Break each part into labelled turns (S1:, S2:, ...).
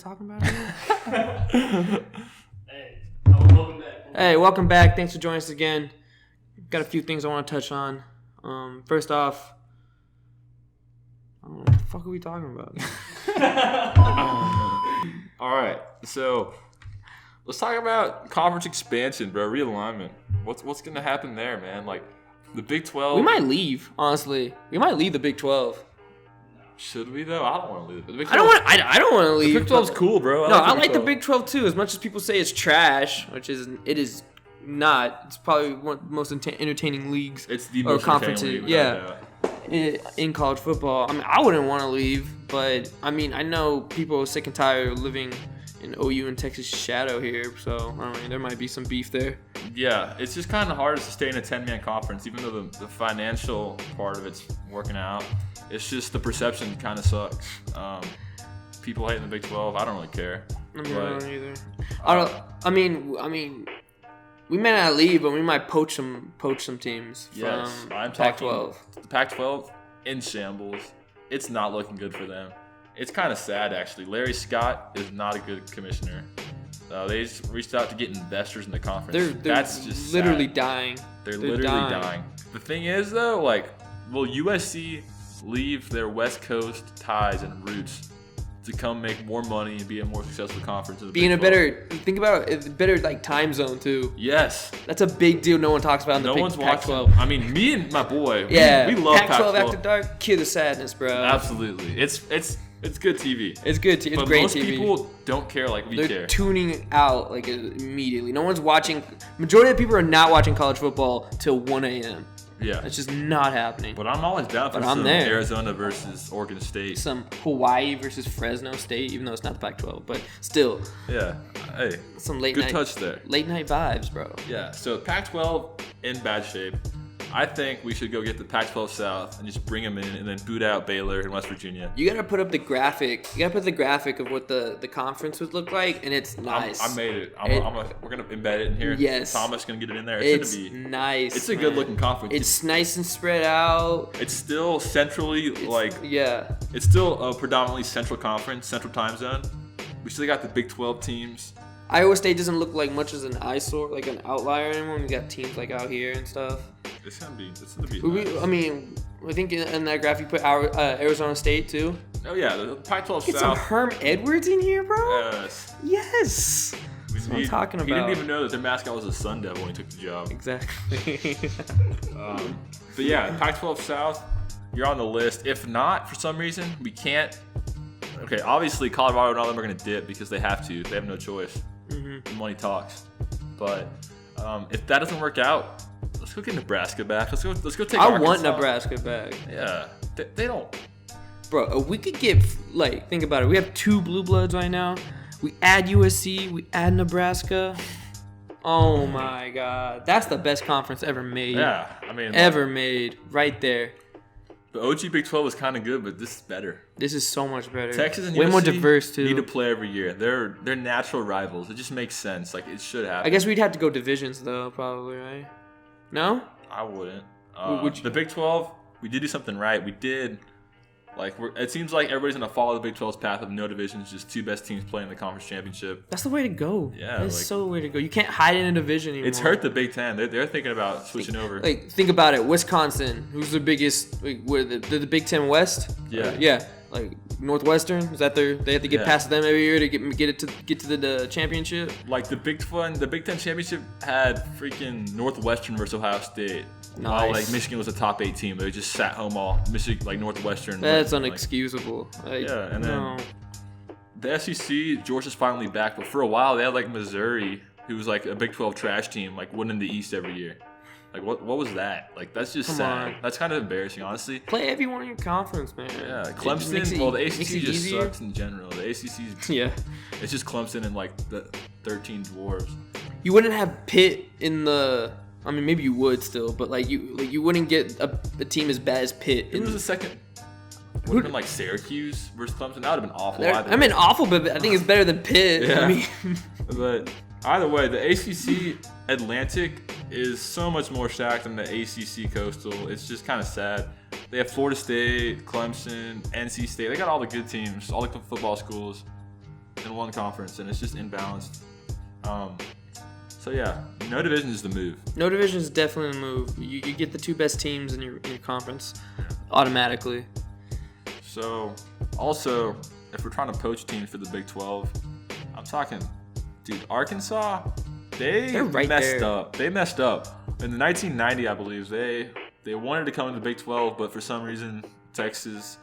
S1: talking about it? Hey, welcome back. Thanks for joining us again. Got a few things I want to touch on. First off, I don't know what the fuck are we talking about?
S2: All right, so let's talk about conference expansion, bro. Realignment. What's gonna happen there, man? Like the Big 12.
S1: We might leave, honestly. We might leave the Big 12.
S2: Should we though? I don't want to leave. The Big 12,
S1: I don't want to leave.
S2: The Big 12's cool, bro.
S1: I like the Big 12 too. As much as people say it's trash, which it is not. It's probably one of the most entertaining leagues.
S2: It's the most
S1: conferences. Yeah. In college football. I mean, I wouldn't want to leave, but I mean, I know people are sick and tired of living in OU and Texas shadow here, so I mean, there might be some beef there.
S2: Yeah, it's just kind of hard to stay in a 10-man conference, even though the financial part of it's working out. It's just the perception kind of sucks. People hating the Big 12. I don't really care.
S1: I don't either. I mean, we may not leave, but we might poach some teams from Pac-12.
S2: The Pac-12 in shambles. It's not looking good for them. It's kind of sad, actually. Larry Scott is not a good commissioner. They just reached out to get investors in the conference. That's just
S1: literally
S2: sad.
S1: dying.
S2: They're literally dying. The thing is, though, like, will USC leave their West Coast ties and roots to come make more money and be a more successful conference?
S1: Be in a better, think about it, better like time zone too.
S2: Yes.
S1: That's a big deal no one talks about in the Pac-12.
S2: Watching. I mean, me and my boy, we love
S1: Pac-12 after dark, cure the sadness, bro.
S2: Absolutely. It's good TV.
S1: It's good TV. It's
S2: but
S1: great
S2: most
S1: TV.
S2: people don't care like we care.
S1: They're tuning out like immediately. No one's watching. Majority of the people are not watching college football till 1 a.m.
S2: Yeah.
S1: It's just not happening.
S2: But I'm always down for some Arizona versus Oregon State.
S1: Some Hawaii versus Fresno State, even though it's not the Pac-12, but still.
S2: Yeah. Hey.
S1: Some late
S2: good
S1: night
S2: touch there.
S1: Late night vibes, bro.
S2: Yeah. So Pac-12 in bad shape. I think we should go get the Pac-12 South and just bring them in and then boot out Baylor and West Virginia.
S1: You got to put up the graphic. You got to put the graphic of what the conference would look like, and it's nice.
S2: I made it. We're going to embed it in here.
S1: Yes.
S2: Thomas going to get it in there.
S1: It's nice.
S2: It's a good-looking conference.
S1: It's nice and spread out.
S2: It's still centrally,
S1: yeah.
S2: It's still a predominantly central conference, central time zone. We still got the Big 12 teams.
S1: Iowa State doesn't look like much as an eyesore, like an outlier anymore. We got teams like out here and stuff.
S2: It's gonna be nice.
S1: I mean, I think in that graph you put Arizona State too.
S2: Oh yeah, the Pac-12
S1: Get
S2: South.
S1: some Herm Edwards in here, bro.
S2: Yes.
S1: That's what I'm talking about.
S2: He didn't even know that their mascot was a Sun Devil when he took the job.
S1: Exactly.
S2: But yeah, Pac-12 South, you're on the list. If not, for some reason, we can't. Okay, obviously Colorado and all of them are gonna dip because they have to. They have no choice. Mm-hmm. Money talks. But if that doesn't work out, let's go get Nebraska back. Let's go take Arkansas.
S1: I want Nebraska back.
S2: Yeah. They don't.
S1: Bro, we could get, think about it. We have 2 blue bloods right now. We add USC. We add Nebraska. Oh, my God. That's the best conference ever made.
S2: Yeah. I mean.
S1: Ever made. Right there.
S2: The OG Big 12 was kind of good, but this is better.
S1: This is so much better.
S2: Texas and
S1: way
S2: USC
S1: more diverse too.
S2: Need to play every year. They're natural rivals. It just makes sense. Like it should happen.
S1: I guess we'd have to go divisions though, probably, right? No?
S2: I wouldn't.
S1: Would you?
S2: The Big 12, we did do something right. We did. It seems like everybody's gonna follow the Big 12's path of no divisions, just 2 best teams playing the conference championship.
S1: That's the way to go.
S2: Yeah,
S1: that's so the way to go. You can't hide in a division anymore.
S2: It's hurt the Big 10. They're thinking about switching over.
S1: Think about it. Wisconsin, who's the biggest? The Big 10 West.
S2: Yeah.
S1: Yeah. Northwestern, is that they have to get past them every year to get to the championship?
S2: Like the Big 10 championship had freaking Northwestern versus Ohio State.
S1: Nice.
S2: While Michigan was a top 8 team, they just sat home all Michigan, Northwestern.
S1: That's unexcusable.
S2: And then the SEC, Georgia's finally back, but for a while they had Missouri, who was a Big 12 trash team, winning the East every year. What was that? That's just sad. That's kind of embarrassing, honestly.
S1: Play everyone in your conference, man.
S2: Yeah, Clemson. The ACC just sucks in general. The ACC's it's just Clemson and the 13 dwarves.
S1: You wouldn't have Pitt in the. I mean, maybe you would still, but you wouldn't get a team as bad as Pitt.
S2: It was the second. Would have been Syracuse versus Clemson. That would have been awful.
S1: Awful, but I think it's better than Pitt.
S2: Yeah.
S1: I mean,
S2: but either way, the ACC Atlantic is so much more stacked than the ACC Coastal. It's just kind of sad. They have Florida State, Clemson, NC State. They got all the good teams, all the football schools. in one conference, and it's just imbalanced. So yeah, no division is the move.
S1: No division is definitely the move. You get the 2 best teams in your conference automatically.
S2: So also, if we're trying to poach teams for the Big 12, I'm talking, dude, Arkansas,
S1: They're right
S2: messed
S1: there.
S2: up. They messed up. In the 1990, I believe, they wanted to come into the Big 12, but for some reason, Texas,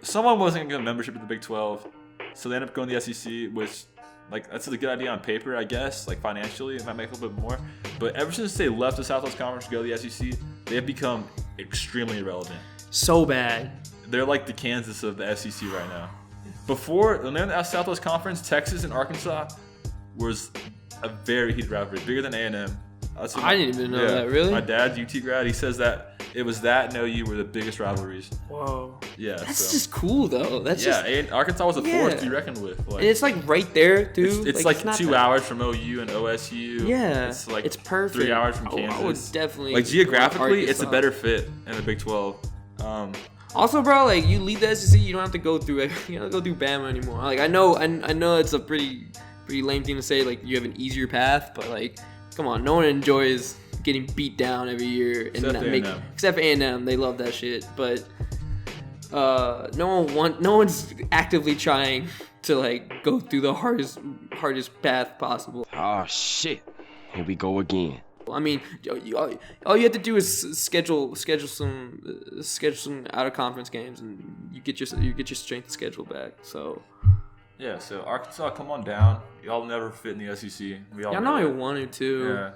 S2: someone wasn't going to get a membership at the Big 12, so they ended up going to the SEC, which, like, that's a good idea on paper, I guess. Like, financially, it might make a little bit more. But ever since they left the Southwest Conference to go to the SEC, they have become extremely irrelevant.
S1: So bad.
S2: They're like the Kansas of the SEC right now. Before, when they were in the Southwest Conference, Texas and Arkansas was a very heated rivalry, bigger than A&M.
S1: I didn't even know that, really?
S2: My dad's UT grad, he says that it was that and OU were the biggest rivalries.
S1: Whoa.
S2: Yeah.
S1: That's just cool, though.
S2: And Arkansas was a force to be reckoned with. Like,
S1: and it's like right there, too.
S2: It's like 2 hours from OU and OSU.
S1: Yeah.
S2: It's like
S1: it's perfect.
S2: 3 hours from Kansas.
S1: I would definitely.
S2: Like, geographically, it's a better fit in the Big 12.
S1: Also, bro, like, you lead the SEC, you don't have to go through it. You don't have to go through Bama anymore. Like, I know it's a pretty lame thing to say. Like, you have an easier path, but like, come on, no one enjoys getting beat down every year except for A&M. They love that shit, but no one's actively trying to like go through the hardest path possible.
S3: Oh shit! Here we go again.
S1: I mean, all you have to do is schedule some out of conference games, and you get your strength schedule back. So
S2: yeah, so Arkansas, come on down. Y'all never fit in the SEC.
S1: Y'all know I wanted to.
S2: Yeah.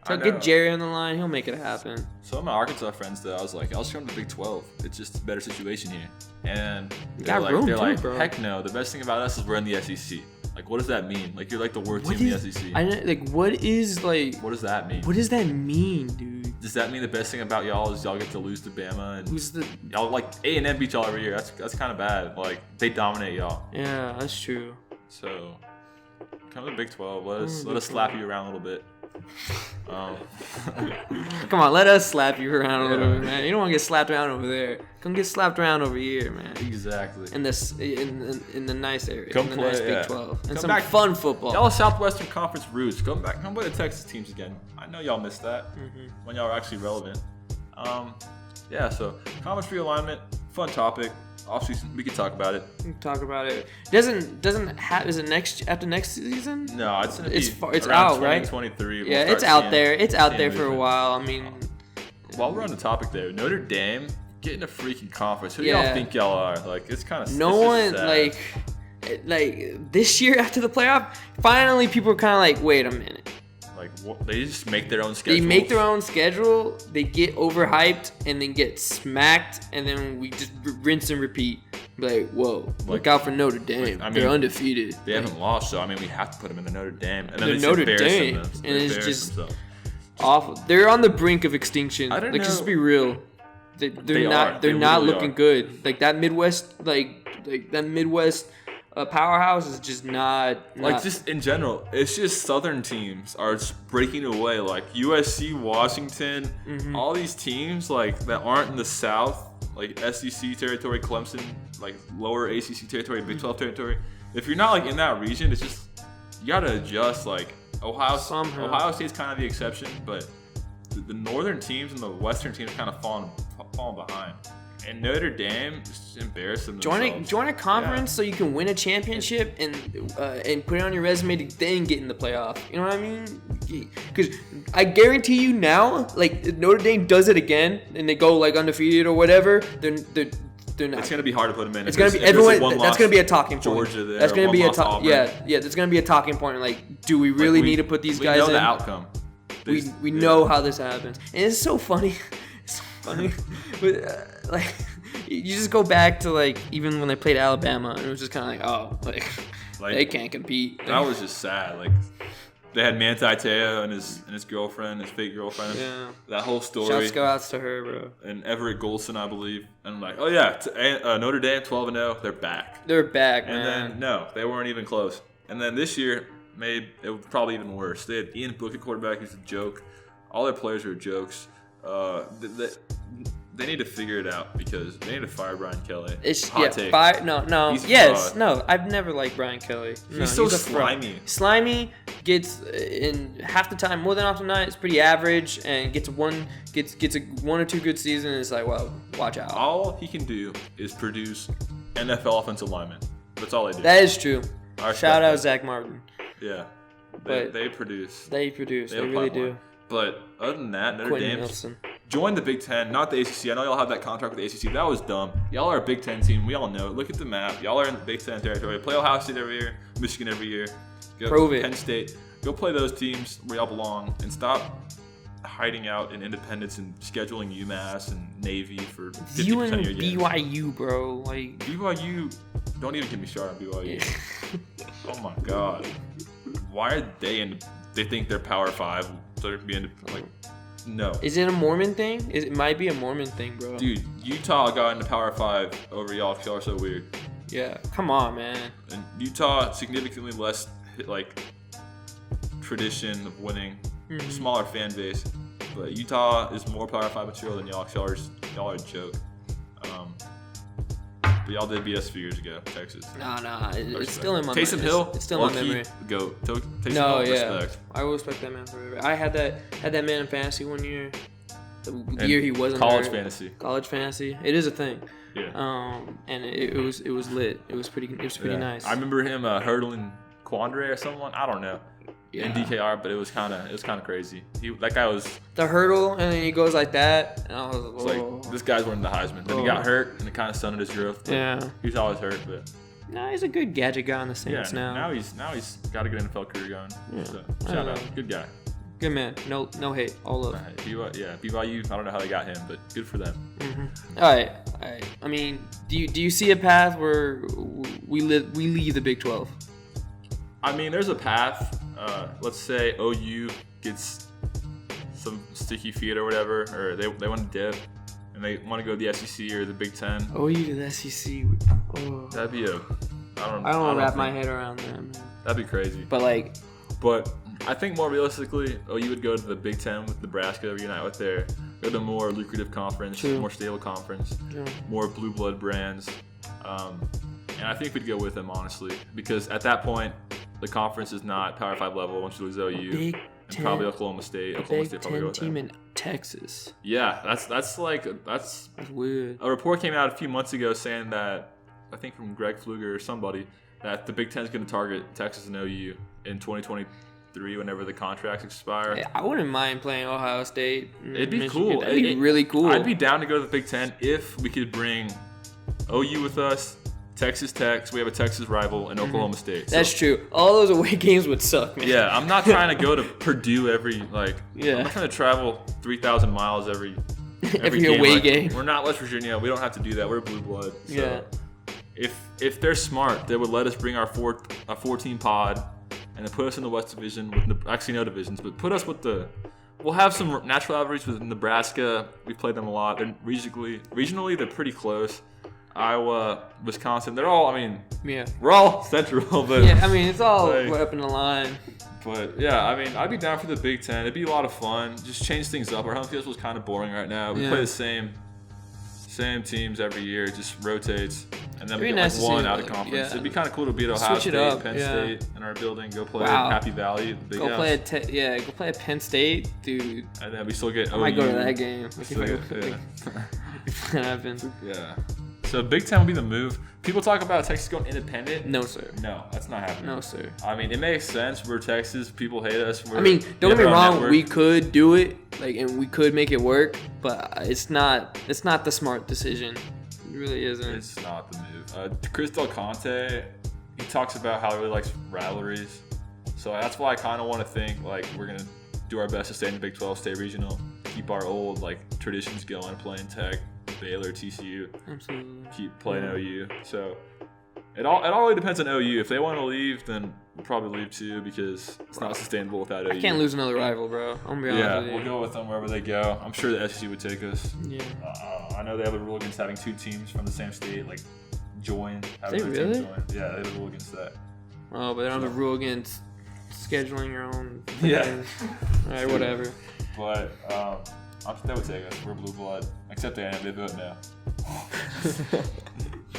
S1: So get Jerry on the line. He'll make it happen.
S2: Some of my Arkansas friends, though, I was like, I'll just come to the Big 12. It's just a better situation here. And they're like,
S1: bro.
S2: Heck no. The best thing about us is we're in the SEC. Like, what does that mean? Like, you're like the worst team in the SEC.
S1: What does that mean? What does that mean, dude?
S2: Does that mean the best thing about y'all is y'all get to lose to Bama? And y'all, like, A&M beat y'all every year. That's kind of bad. Like, they dominate y'all.
S1: Yeah, that's true.
S2: So, come to the Big 12. Let us slap you around a little bit.
S1: Come on, let us slap you around a little bit, man. You don't want to get slapped around over there. Come get slapped around over here, man.
S2: Exactly.
S1: In the nice area.
S2: Come
S1: in the
S2: play,
S1: nice Big 12. And
S2: come
S1: some
S2: back,
S1: fun football.
S2: Y'all Southwestern Conference roots. Come play the Texas teams again. I know y'all missed that when y'all were actually relevant. Yeah, so conference realignment, fun topic. Offseason, we can talk about it.
S1: Is it after next season?
S2: No,
S1: it's out, right?
S2: 2023.
S1: Yeah, it's out there. It's out there for a while. I mean,
S2: while we're on the topic there, Notre Dame getting a freaking conference. Who do y'all think y'all are? Like, it's kind of
S1: no one like this year after the playoff. Finally, people are kind of like, wait a minute.
S2: Like, what? They just make their own schedule.
S1: They make their own schedule. They get overhyped and then get smacked, and then we just rinse and repeat. Be like, whoa, look out for Notre Dame. They're undefeated.
S2: They haven't lost, so I mean, we have to put them in the Notre Dame. And then
S1: they're Notre Dame, and it's just awful. They're on the brink of extinction.
S2: I don't know.
S1: Just be real. They're not looking good. Like that Midwest, powerhouse is just not
S2: like just in general. It's just Southern teams are just breaking away. Like USC, Washington, all these teams like that aren't in the South, like SEC territory, Clemson, like lower ACC territory, Big 12 territory. If you're not like in that region, it's just you gotta adjust. Like Ohio State's kind of the exception, but the northern teams and the western teams kind of falling behind. And Notre Dame just embarrassed them.
S1: Join a conference so you can win a championship and put it on your resume to then get in the playoff. You know what I mean? Because I guarantee you now, like if Notre Dame does it again and they go like undefeated or whatever, they're not.
S2: It's gonna be hard to put them in.
S1: It's gonna be everyone. That's gonna be a talking point.
S2: Georgia there.
S1: That's gonna be a that's gonna be a talking point. Like, do we really need to put these guys in?
S2: We know the outcome.
S1: We know how this happens, and it's so funny. It's so funny, but like you just go back to like even when they played Alabama, and it was just kind of like they can't compete.
S2: That was just sad. Like they had Manti Te'o and his girlfriend, his fake girlfriend.
S1: Yeah.
S2: That whole story.
S1: Shouts go outs to her, bro.
S2: And Everett Golson, I believe. And I'm like, oh yeah, Notre Dame 12-0, they're back.
S1: They're back,
S2: man. And then no, they weren't even close. And then this year it was probably even worse. They had Ian Book at quarterback. He's a joke. All their players are jokes. They need to figure it out because they need to fire Brian Kelly.
S1: Take. No.
S2: He's
S1: Yes, no. I've never liked Brian Kelly. No,
S2: he's so slimy.
S1: Slimy, gets in half the time, more than often not, it's pretty average, and gets a one or two good seasons. It's like, well, watch out.
S2: All he can do is produce NFL offensive linemen. That's all they do.
S1: That is true. Shout out Zach Martin.
S2: Yeah, they produce.
S1: They really do.
S2: But other than that, Notre
S1: Quentin
S2: Dame
S1: Nelson.
S2: Join the Big Ten, not the ACC. I know y'all have that contract with the ACC. That was dumb. Y'all are a Big Ten team. We all know it. Look at the map. Y'all are in the Big Ten territory. Play Ohio State every year, Michigan every year.
S1: Prove it.
S2: Penn State. Go play those teams where y'all belong and stop hiding out in independence and scheduling UMass and Navy for 50% of your games.
S1: BYU, bro. Like
S2: BYU, don't even get me started on BYU. Oh my God. Why are they they think they're Power 5, so they're being like, no.
S1: Is it a Mormon thing? It might be a Mormon thing, bro.
S2: Dude, Utah got into Power 5 over y'all because y'all are so weird.
S1: Yeah, come on, man.
S2: And Utah, significantly less, like, tradition of winning, smaller fan base. But Utah is more Power 5 material than y'all because y'all are a joke. But y'all did beat us a few years ago, Texas.
S1: Nah, it's still in my
S2: Taysom Hill,
S1: it's still in my memory.
S2: Go. Taysom
S1: Hill,
S2: respect.
S1: I will respect that man forever. I had that man in fantasy one year. The year he wasn't
S2: college
S1: hurt.
S2: fantasy.
S1: College fantasy. It is a thing.
S2: Yeah.
S1: And it was lit. It was pretty nice.
S2: I remember him hurdling Quandre or someone. I don't know. In DKR, but it was kind of crazy. That guy was
S1: the hurdle, and then he goes like that, and I was
S2: like, this guy's winning the Heisman. Then he got hurt, and it kind of stunted his growth.
S1: Yeah,
S2: he was always hurt, but
S1: no, he's a good gadget guy on the Saints now.
S2: Now he's got a good NFL career going.
S1: Yeah,
S2: so, shout out, good guy.
S1: Good man. No hate. All love.
S2: BYU. I don't know how they got him, but good for them.
S1: All right. I mean, do you see a path where we leave the Big 12?
S2: I mean, there's a path. Let's say OU gets some sticky feet or whatever, or they want to dip, and they want to go to the SEC or the Big Ten.
S1: OU to the SEC. Oh.
S2: That'd be I don't
S1: want to wrap my head around that, man.
S2: That'd be crazy.
S1: But
S2: I think more realistically, OU would go to the Big Ten with Nebraska, reunite with go to a more lucrative conference, more stable conference, more blue blood brands. And I think we'd go with them, honestly, because at that point, the conference is not Power 5 level once you lose OU. Probably Oklahoma State. Oklahoma State probably go with
S1: team in Texas.
S2: Yeah, that's
S1: weird.
S2: A report came out a few months ago saying that, I think from Greg Pfluger or somebody, that the Big Ten is going to target Texas and OU in 2023 whenever the contracts expire.
S1: Hey, I wouldn't mind playing Ohio State.
S2: It'd be cool.
S1: That'd be really cool.
S2: I'd be down to go to the Big Ten if we could bring OU with us, Texas Tech. So we have a Texas rival, and Oklahoma State. So,
S1: that's true. All those away games would suck, man.
S2: Yeah, I'm not trying to go to Purdue I'm not trying to travel 3,000 miles every
S1: away game.
S2: We're not West Virginia. We don't have to do that. We're blue blood. So if they're smart, they would let us bring our 14 pod and then put us in the West Division with actually no divisions, but put us with we'll have some natural rivalries with Nebraska. We've played them a lot. They're regionally they're pretty close. Iowa, Wisconsin, they're all, we're all central, but
S1: it's all up in the line.
S2: But yeah, I'd be down for the Big Ten. It'd be a lot of fun. Just change things up. Our home schedule is kind of boring right now. We play the same teams every year. It just rotates, and then we get like one out of conference.
S1: Yeah.
S2: It'd be kind of cool to beat Ohio State, Penn State in our building. Go play Happy Valley.
S1: Go play at Penn State, dude.
S2: And then we still get OU.
S1: I might go to that game. If that happens.
S2: Yeah. So Big Ten would be the move. People talk about Texas going independent.
S1: No, sir.
S2: No, that's not happening.
S1: No, sir.
S2: It makes sense. We're Texas. People hate us.
S1: Don't get me wrong. We could do it, and we could make it work, but it's not the smart decision. It really isn't.
S2: It's not the move. Chris Del Conte, he talks about how he really likes rivalries. So that's why I kind of want to think like we're gonna do our best to stay in the Big 12, stay regional, keep our old traditions going, playing Tech, Baylor, TCU.
S1: Absolutely.
S2: Keep playing OU. So it all really depends on OU. If they want to leave, then we'll probably leave too because it's not sustainable without OU.
S1: I can't lose another rival, bro. I'm gonna be honest with you.
S2: We'll go with them wherever they go. I'm sure the SEC would take us.
S1: Yeah.
S2: I know they have a rule against having two teams from the same state join.
S1: They really?
S2: Team join. Yeah, they have a rule against that.
S1: Oh, but they don't have a rule against scheduling your own.
S2: Yeah.
S1: All right, whatever.
S2: But They would take us. We're blue blood. Except they vote no.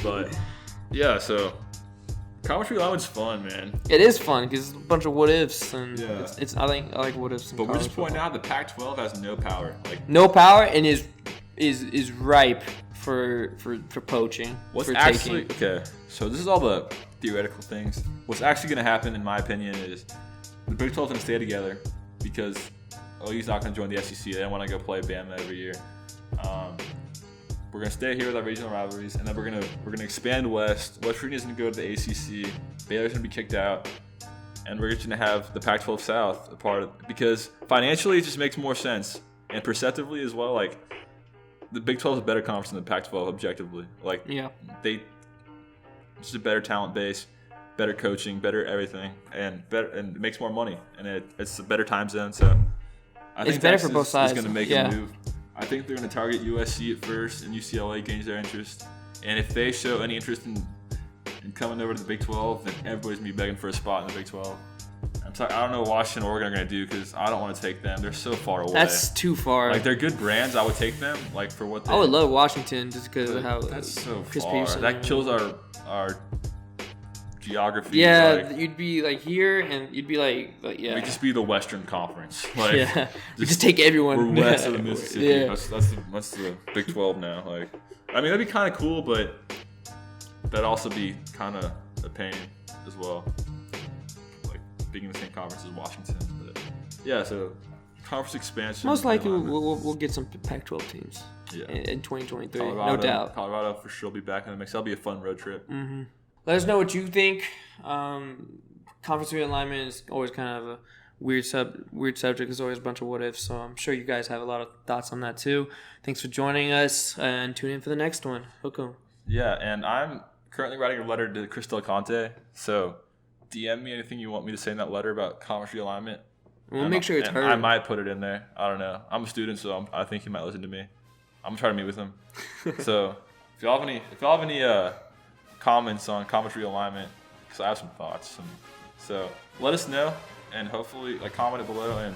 S2: But yeah, so conference realignment's fun, man.
S1: It is fun because it's a bunch of what ifs, and
S2: Yeah.
S1: it's I like what ifs.
S2: But we're just pointing out the Pac-12 has no power. Like
S1: no power and is ripe for poaching.
S2: what's
S1: for
S2: actually
S1: taking.
S2: okay? So this is all the theoretical things. What's actually going to happen, in my opinion, is the Big 12 is going to stay together because OU's not going to join the SEC. They don't want to go play Bama every year. We're going to stay here with our regional rivalries, and then we're gonna expand west. West Virginia's going to go to the ACC. Baylor's going to be kicked out, and we're just going to have the Pac-12 South a part of, because financially it just makes more sense, and perceptively as well. Like the Big 12 is a better conference than the Pac-12 objectively. Like
S1: Yeah.
S2: It's just a better talent base, better coaching, better everything, and it makes more money, and it's a better time zone. So I think
S1: better for
S2: Texas
S1: both sides.
S2: is going to make
S1: Yeah.
S2: a move. I think they're going to target USC at first, and UCLA gains their interest. And if they show any interest in coming over to the Big 12, then everybody's going to be begging for a spot in the Big 12. I don't know what Washington or Oregon are going to do because I don't want to take them. They're so far away.
S1: That's too far.
S2: Like they're good brands. I would take them like for what they.
S1: I would love Washington just because of how
S2: That's so
S1: Chris
S2: far.
S1: Peterson-
S2: That kills our geography.
S1: Yeah,
S2: like,
S1: you'd be like here, and you'd be like yeah.
S2: we just be the Western Conference. Like,
S1: yeah, we just take everyone.
S2: We're west of the Mississippi.
S1: Yeah.
S2: That's the Big 12 now. Like, I mean, that'd be kind of cool, but that'd also be kind of a pain as well. Like being in the same conference as Washington. But yeah, so conference expansion.
S1: Most likely,
S2: realignment.
S1: we'll get some Pac-12 teams
S2: Yeah.
S1: in 2023,
S2: Colorado,
S1: no doubt.
S2: Colorado for sure will be back in the mix. That'll be a fun road trip.
S1: Let us know what you think. Conference realignment is always kind of a weird subject. There's always a bunch of what ifs, so I'm sure you guys have a lot of thoughts on that too. Thanks for joining us, and tune in for the next one. Hook 'em.
S2: Yeah, and I'm currently writing a letter to Chris Del Conte, so DM me anything you want me to say in that letter about conference realignment.
S1: We'll make sure it's
S2: and
S1: heard.
S2: I might put it in there. I don't know. I'm a student, so I think he might listen to me. I'm gonna try to meet with him. So if y'all have any comments on conference realignment, because I have some thoughts. So let us know, and hopefully comment it below, and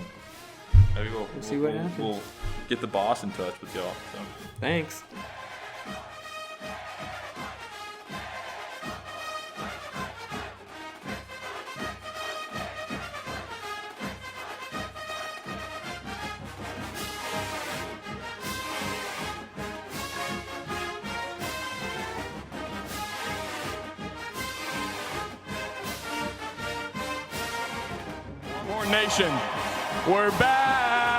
S2: maybe we'll
S1: see what happens.
S2: We'll get the boss in touch with y'all. So.
S1: Thanks.
S4: Nation, we're back.